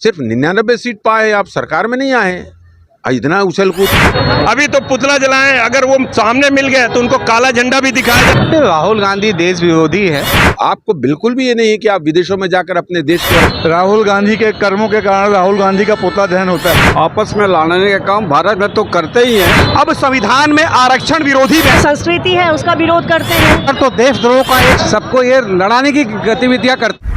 सिर्फ 99 सीट पाए, आप सरकार में नहीं आए, इतना उछल कूद। अभी तो पुतला जलाएं, अगर वो सामने मिल गए तो उनको काला झंडा भी दिखाया जाए। राहुल गांधी देश विरोधी है। आपको बिल्कुल भी ये नहीं है कि आप विदेशों में जाकर अपने देश को। राहुल गांधी के कर्मों के कारण राहुल गांधी का पुतला दहन होता है। आपस में लड़ने का काम भारत में तो करते ही हैं। अब संविधान में आरक्षण विरोधी संस्कृति है उसका विरोध करते हैं, तो देशद्रोह का एक सबको ये लड़ाने की गतिविधियां करते।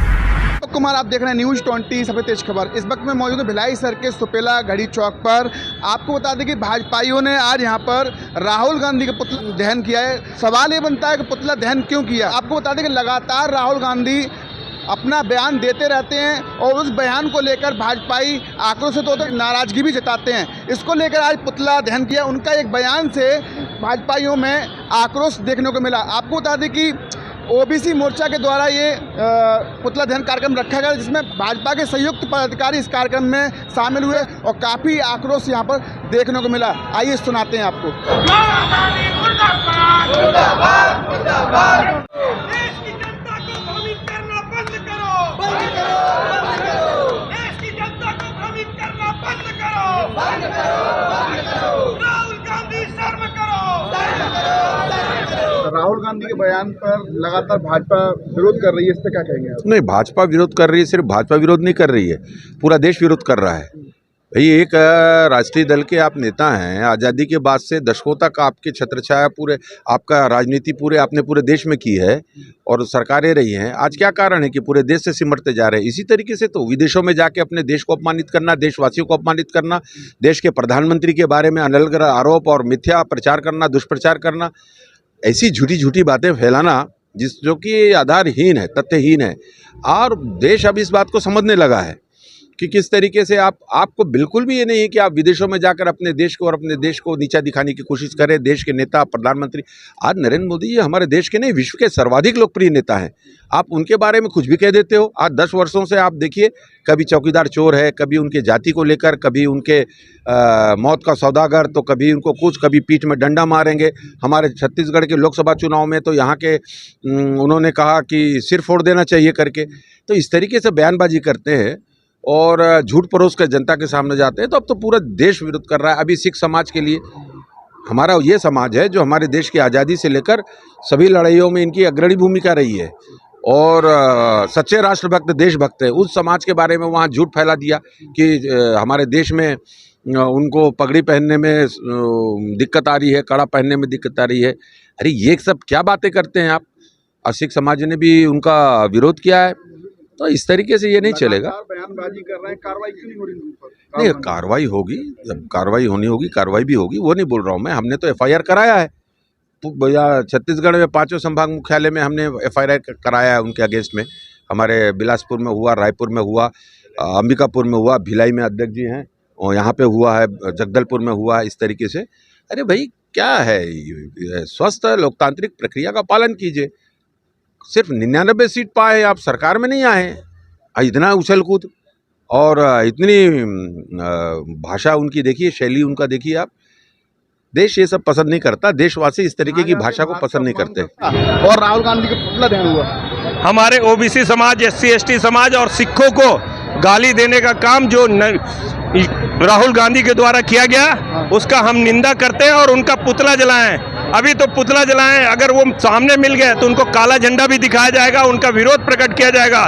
कुमार, आप देख रहे हैं न्यूज़ 20 सबसे तेज खबर। इस वक्त मैं मौजूद हूँ भिलाई सर के सुपेला घड़ी चौक पर। आपको बता दें कि भाजपाइयों ने आज यहाँ पर राहुल गांधी का पुतला दहन किया है। सवाल ये बनता है कि पुतला दहन क्यों किया। आपको बता दें कि लगातार राहुल गांधी अपना बयान देते रहते हैं और उस बयान को लेकर भाजपाई आक्रोशित होते नाराजगी भी जताते हैं। इसको लेकर आज पुतला दहन किया। उनका एक बयान से भाजपाइयों में आक्रोश देखने को मिला। आपको बता दें कि ओबीसी मोर्चा के द्वारा ये पुतला दहन कार्यक्रम रखा गया, जिसमें भाजपा के संयुक्त पदाधिकारी इस कार्यक्रम में शामिल हुए और काफ़ी आक्रोश यहाँ पर देखने को मिला। आइए सुनाते हैं आपको। राहुल गांधी के बयान पर लगातार भाजपा विरोध कर रही है, इस पर क्या कहेंगे आप? नहीं, भाजपा विरोध कर रही है, सिर्फ भाजपा विरोध नहीं कर रही है, पूरा देश विरोध कर रहा है। भाई एक राष्ट्रीय दल के आप नेता हैं, आज़ादी के बाद से दशकों तक आपके छत्रछाया पूरे आपका राजनीति आपने पूरे देश में की है और सरकारें रही हैं। आज क्या कारण है कि पूरे देश से सिमटते जा रहे हैं? इसी तरीके से तो विदेशों में जाके अपने देश को अपमानित करना, देशवासियों को अपमानित करना, देश के प्रधानमंत्री के बारे में अनलग आरोप और मिथ्या प्रचार करना, दुष्प्रचार करना, ऐसी झूठी झूठी बातें फैलाना जो कि आधारहीन है, तथ्यहीन है। और देश अब इस बात को समझने लगा है कि किस तरीके से आपको बिल्कुल भी ये नहीं है कि आप विदेशों में जाकर अपने देश को और अपने देश को नीचा दिखाने की कोशिश करें। देश के नेता, प्रधानमंत्री, आज नरेंद्र मोदी जी हमारे देश के नहीं, विश्व के सर्वाधिक लोकप्रिय नेता हैं। आप उनके बारे में कुछ भी कह देते हो। आज 10 वर्षों से आप देखिए, कभी चौकीदार चोर है, कभी उनके जाति को लेकर, कभी उनके मौत का सौदागर, तो कभी उनको कुछ, कभी पीठ में डंडा मारेंगे। हमारे छत्तीसगढ़ के लोकसभा चुनाव में तो यहाँ के उन्होंने कहा कि सिर फोड़ देना चाहिए करके। तो इस तरीके से बयानबाजी करते हैं और झूठ परोस कर जनता के सामने जाते हैं। तो अब तो पूरा देश विरोध कर रहा है। अभी सिख समाज के लिए, हमारा ये समाज है जो हमारे देश की आज़ादी से लेकर सभी लड़ाइयों में इनकी अग्रणी भूमिका रही है और सच्चे राष्ट्रभक्त, देशभक्त है। उस समाज के बारे में वहाँ झूठ फैला दिया कि हमारे देश में उनको पगड़ी पहनने में दिक्कत आ रही है, कड़ा पहनने में दिक्कत आ रही है। अरे ये सब क्या बातें करते हैं आप? और सिख समाज ने भी उनका विरोध किया है। तो इस तरीके से ये नहीं चलेगा। बयानबाजी कर रहे हैं, कार्रवाई क्यों नहीं हो रही? नहीं, कार्रवाई होगी, जब कार्रवाई होनी होगी, कार्रवाई भी होगी, वो नहीं बोल रहा हूँ मैं। हमने तो FIR कराया है। तो छत्तीसगढ़ में 5 संभाग मुख्यालय में हमने FIR कराया है उनके अगेंस्ट में। हमारे बिलासपुर में हुआ, रायपुर में हुआ, अंबिकापुर में हुआ, भिलाई में अध्यक्ष जी हैं और यहाँ पे हुआ है, जगदलपुर में हुआ है। इस तरीके से अरे भाई क्या है, स्वस्थ लोकतांत्रिक प्रक्रिया का पालन कीजिए। सिर्फ 99 सीट पाए, आप सरकार में नहीं आए, इतना उछल कूद और इतनी भाषा उनकी देखिए, शैली उनका देखिए आप। देश ये सब पसंद नहीं करता, देशवासी इस तरीके की भाषा को पसंद नहीं करते। और राहुल गांधी का पुतला दहन हुआ। हमारे ओबीसी समाज, SC ST समाज और सिखों को गाली देने का काम जो राहुल गांधी के द्वारा किया गया, उसका हम निंदा करते हैं और उनका पुतला जलाएं। अभी तो पुतला जलाएं, अगर वो सामने मिल गए तो उनको काला झंडा भी दिखाया जाएगा, उनका विरोध प्रकट किया जाएगा।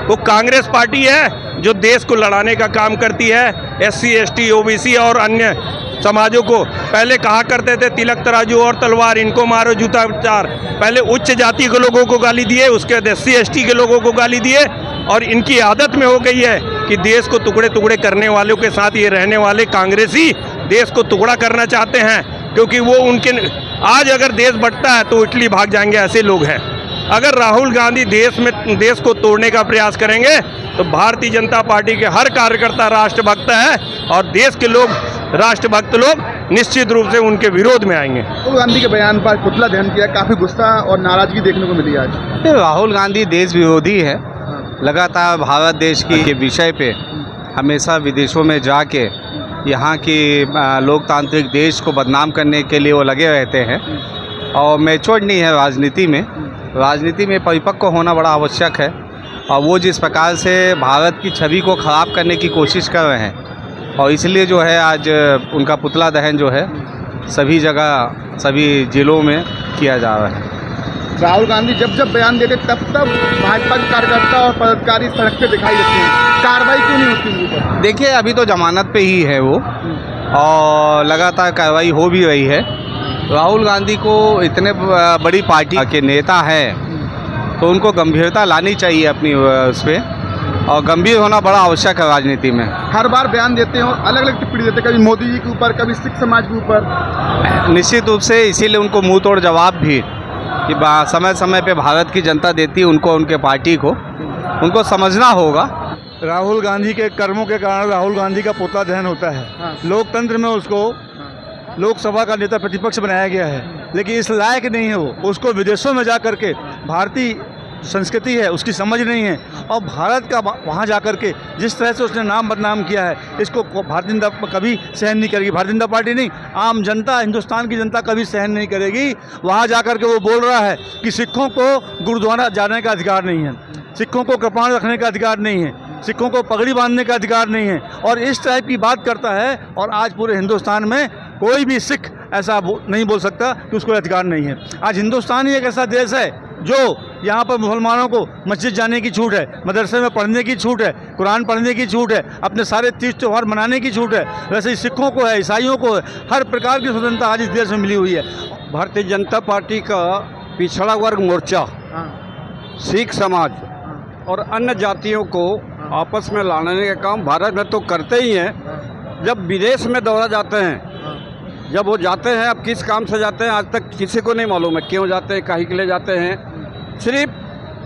वो कांग्रेस पार्टी है जो देश को लड़ाने का काम करती है। SC ST OBC और अन्य समाजों को पहले कहा करते थे तिलक तराजू और तलवार, इनको मारो जूता चार। पहले उच्च जाति के लोगों को गाली दिए, उसके बाद SC ST के लोगों को गाली दिए और इनकी आदत में हो गई है कि देश को टुकड़े टुकड़े करने वालों के साथ ये रहने वाले कांग्रेसी देश को टुकड़ा करना चाहते हैं, क्योंकि वो उनके आज अगर देश बंटता है तो इटली भाग जाएंगे, ऐसे लोग हैं। अगर राहुल गांधी देश को तोड़ने का प्रयास करेंगे तो भारतीय जनता पार्टी के हर कार्यकर्ता राष्ट्रभक्त है और देश के लोग, राष्ट्रभक्त लोग निश्चित रूप से उनके विरोध में आएंगे। राहुल गांधी के बयान पर पुतला दहन किया, काफ़ी गुस्सा और नाराजगी देखने को मिली आज। राहुल गांधी देश विरोधी है। लगातार भारत देश के विषय पे हमेशा विदेशों में जाके यहाँ की लोकतांत्रिक देश को बदनाम करने के लिए वो लगे रहते हैं और मैच्योर नहीं है राजनीति में। राजनीति में परिपक्व होना बड़ा आवश्यक है और वो जिस प्रकार से भारत की छवि को ख़राब करने की कोशिश कर रहे हैं, और इसलिए जो है आज उनका पुतला दहन जो है सभी जगह सभी ज़िलों में किया जा रहा है। राहुल गांधी जब जब बयान देते तब तब भाजपा के कार्यकर्ता और पदाधिकारी सड़क पे दिखाई देते हैं, कार्रवाई क्यों नहीं होती उनके ऊपर? देखिए, अभी तो जमानत पे ही है वो, और लगातार कार्रवाई हो भी रही है। राहुल गांधी को इतने बड़ी पार्टी के नेता हैं तो उनको गंभीरता लानी चाहिए अपनी उस पर, और गंभीर होना बड़ा आवश्यक है राजनीति में। हर बार बयान देते हैं और अलग अलग टिप्पणी देते हैं, कभी मोदी जी के ऊपर, कभी सिख समाज के ऊपर। निश्चित रूप से इसीलिए उनको मुंह तोड़ जवाब भी कि समय समय पे भारत की जनता देती है उनको, उनके पार्टी को, उनको समझना होगा। राहुल गांधी के कर्मों के कारण राहुल गांधी का पुतला दहन होता है। हाँ। लोकतंत्र में उसको लोकसभा का नेता प्रतिपक्ष बनाया गया है, लेकिन इस लायक नहीं है वो। उसको विदेशों में जा कर के भारतीय संस्कृति है उसकी समझ नहीं है, और भारत का वहाँ जा कर के जिस तरह से उसने नाम बदनाम किया है, इसको भारतीय जनता कभी सहन नहीं करेगी। भारतीय जनता पार्टी नहीं, आम जनता, हिंदुस्तान की जनता कभी सहन नहीं करेगी। वहाँ जा कर के वो बोल रहा है कि सिखों को गुरुद्वारा जाने का अधिकार नहीं है, सिखों को कृपाण रखने का अधिकार नहीं है, सिखों को पगड़ी बांधने का अधिकार नहीं है, और इस टाइप की बात करता है। और आज पूरे हिंदुस्तान में कोई भी सिख ऐसा नहीं बोल सकता कि उसको अधिकार नहीं है। आज हिंदुस्तान ही एक ऐसा देश है जो यहाँ पर मुसलमानों को मस्जिद जाने की छूट है, मदरसे में पढ़ने की छूट है, कुरान पढ़ने की छूट है, अपने सारे तीज त्यौहार मनाने की छूट है। वैसे ही सिखों को है, ईसाइयों को है, हर प्रकार की स्वतंत्रता आज इस देश में मिली हुई है। भारतीय जनता पार्टी का पिछड़ा वर्ग मोर्चा, सिख समाज और अन्य जातियों को आपस में लाने का काम भारत में तो करते ही हैं। जब विदेश में दौरा जाते हैं, जब वो जाते हैं, अब किस काम से जाते हैं आज तक किसी को नहीं मालूम है, क्यों जाते हैं, काहे के लिए जाते हैं। सिर्फ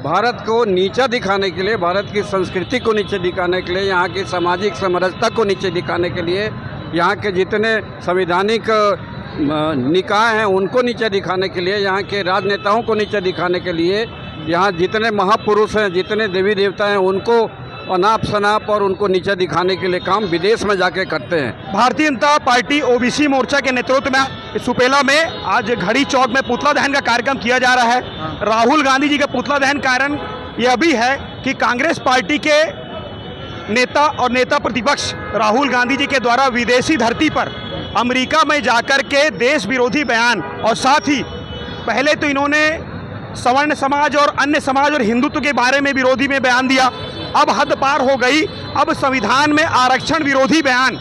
भारत को नीचा दिखाने के लिए, भारत की संस्कृति को नीचे दिखाने के लिए, यहाँ की सामाजिक समरसता को नीचे दिखाने के लिए, यहाँ के जितने संवैधानिक निकाय हैं उनको नीचे दिखाने के लिए, यहाँ के राजनेताओं को नीचे दिखाने के लिए, यहाँ जितने महापुरुष हैं, जितने देवी देवता हैं उनको अनाप शनाप और उनको नीचे दिखाने के लिए काम विदेश में जाके करते हैं। भारतीय जनता पार्टी ओबीसी मोर्चा के नेतृत्व में सुपेला में आज घड़ी चौक में पुतला दहन का कार्यक्रम किया जा रहा है। राहुल गांधी जी के पुतला दहन कारण यह भी है कि कांग्रेस पार्टी के नेता और नेता प्रतिपक्ष राहुल गांधी जी के द्वारा विदेशी धरती पर अमेरिका में जाकर के देश विरोधी बयान, और साथ ही पहले तो इन्होंने सवर्ण समाज और अन्य समाज और हिंदुत्व के बारे में विरोधी में बयान दिया, अब हद पार हो गई, अब संविधान में आरक्षण विरोधी बयान।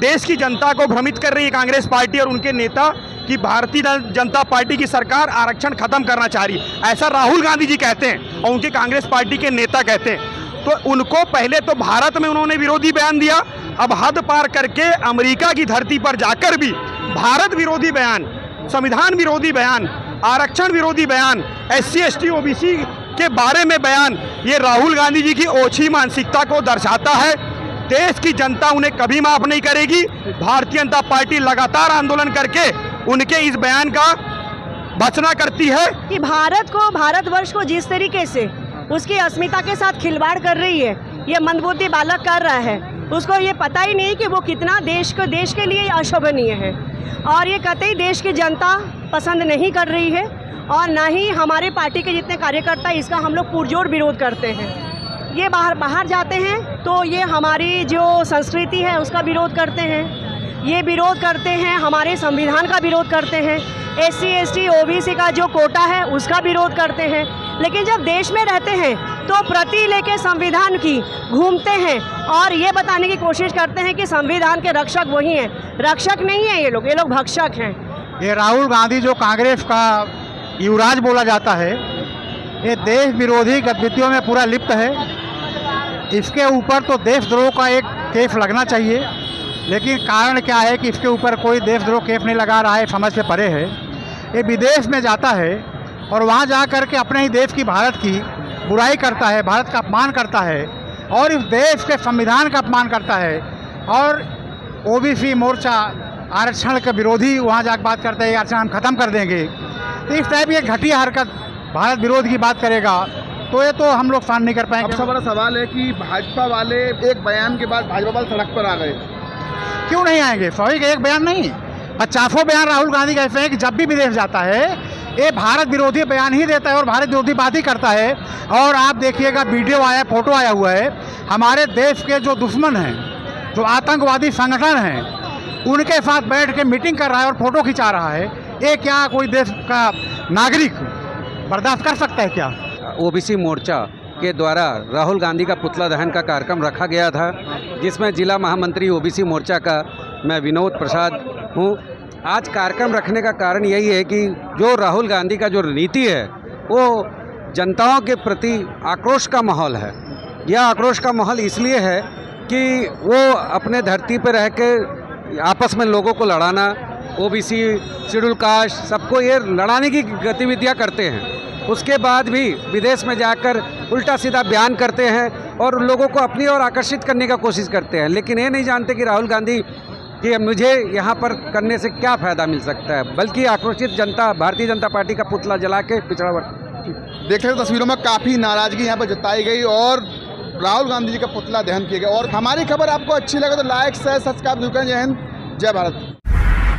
देश की जनता को भ्रमित कर रही है कांग्रेस पार्टी और उनके नेता कि भारतीय जनता पार्टी की सरकार आरक्षण खत्म करना चाह रही है, ऐसा राहुल गांधी जी कहते हैं और उनके कांग्रेस पार्टी के नेता कहते हैं। तो उनको पहले तो भारत में उन्होंने विरोधी बयान दिया, अब हद पार करके अमेरिका की धरती पर जाकर भी भारत विरोधी बयान, संविधान विरोधी बयान, आरक्षण विरोधी बयान, SC ST OBC के बारे में बयान, ये राहुल गांधी जी की ओछी मानसिकता को दर्शाता है। देश की जनता उन्हें कभी माफ नहीं करेगी। भारतीय जनता पार्टी लगातार आंदोलन करके उनके इस बयान का भत्सना करती है कि भारत को, भारतवर्ष को जिस तरीके से उसकी अस्मिता के साथ खिलवाड़ कर रही है, ये मंदबुद्धि बालक कर रहा है। उसको ये पता ही नहीं कि वो कितना देश के लिए अशोभनीय है, और ये कतई देश की जनता पसंद नहीं कर रही है, और ना ही हमारे पार्टी के जितने कार्यकर्ता इसका हम लोग पुरजोर विरोध करते हैं। ये बाहर जाते हैं तो ये हमारी जो संस्कृति है उसका विरोध करते हैं, ये विरोध करते हैं, हमारे संविधान का विरोध करते हैं, SC ST OBC का जो कोटा है उसका विरोध करते हैं। लेकिन जब देश में रहते हैं तो प्रति लेके संविधान की घूमते हैं और ये बताने की कोशिश करते हैं कि संविधान के रक्षक वही हैं। रक्षक नहीं है ये लोग भक्षक हैं। ये राहुल गांधी जो कांग्रेस का युवराज बोला जाता है, ये देश विरोधी गतिविधियों में पूरा लिप्त है। इसके ऊपर तो देशद्रोह का एक केस लगना चाहिए, लेकिन कारण क्या है कि इसके ऊपर कोई देशद्रोह केस नहीं लगा रहा है, समझ से परे है। ये विदेश में जाता है और वहाँ जा कर के अपने ही देश की, भारत की बुराई करता है, भारत का अपमान करता है और इस देश के संविधान का अपमान करता है, और OBC मोर्चा आरक्षण के विरोधी वहाँ जाकर बात करते हैं, आरक्षण हम ख़त्म कर देंगे। तो इस टाइप की घटिया हरकत भारत विरोध की बात करेगा तो ये तो हम लोग सहन नहीं कर पाएंगे। सबसे बड़ा सवाल है कि भाजपा वाले एक बयान के बाद भाजपा वाले सड़क पर आ गए, क्यों नहीं आएंगे? सॉरी, एक बयान नहीं, 50 बयान राहुल गांधी का ऐसे हैं कि जब भी विदेश जाता है ये भारत विरोधी बयान ही देता है और भारत विरोधी बात ही करता है। और आप देखिएगा, वीडियो आया, फोटो आया हुआ है, हमारे देश के जो दुश्मन हैं, जो आतंकवादी संगठन हैं, उनके साथ बैठ के मीटिंग कर रहा है और फोटो खिंचा रहा है। ये क्या कोई देश का नागरिक बर्दाश्त कर सकता है क्या? ओबीसी मोर्चा के द्वारा राहुल गांधी का पुतला दहन का कार्यक्रम रखा गया था, जिसमें जिला महामंत्री ओबीसी मोर्चा का मैं विनोद प्रसाद हूँ। आज कार्यक्रम रखने का कारण यही है कि जो राहुल गांधी का जो नीति है वो जनताओं के प्रति आक्रोश का माहौल है। यह आक्रोश का माहौल इसलिए है कि वो अपने धरती पर रह के आपस में लोगों को लड़ाना, ओबीसी, शेड्यूल कास्ट, सबको ये लड़ाने की गतिविधियां करते हैं। उसके बाद भी विदेश में जाकर उल्टा सीधा बयान करते हैं और लोगों को अपनी ओर आकर्षित करने का कोशिश करते हैं, लेकिन ये नहीं जानते कि राहुल गांधी कि मुझे यहाँ पर करने से क्या फ़ायदा मिल सकता है, बल्कि आक्रोशित जनता भारतीय जनता पार्टी का पुतला जला के पिछड़ा वर्ग। देख रहे हो तस्वीरों में काफ़ी नाराज़गी यहाँ पर जताई गई और राहुल गांधी जी का पुतला दहन किया गया। और हमारी खबर आपको अच्छी लगे तो लाइक शेयर सब्सक्राइब जरूर करें। जय हिंद, जय भारत।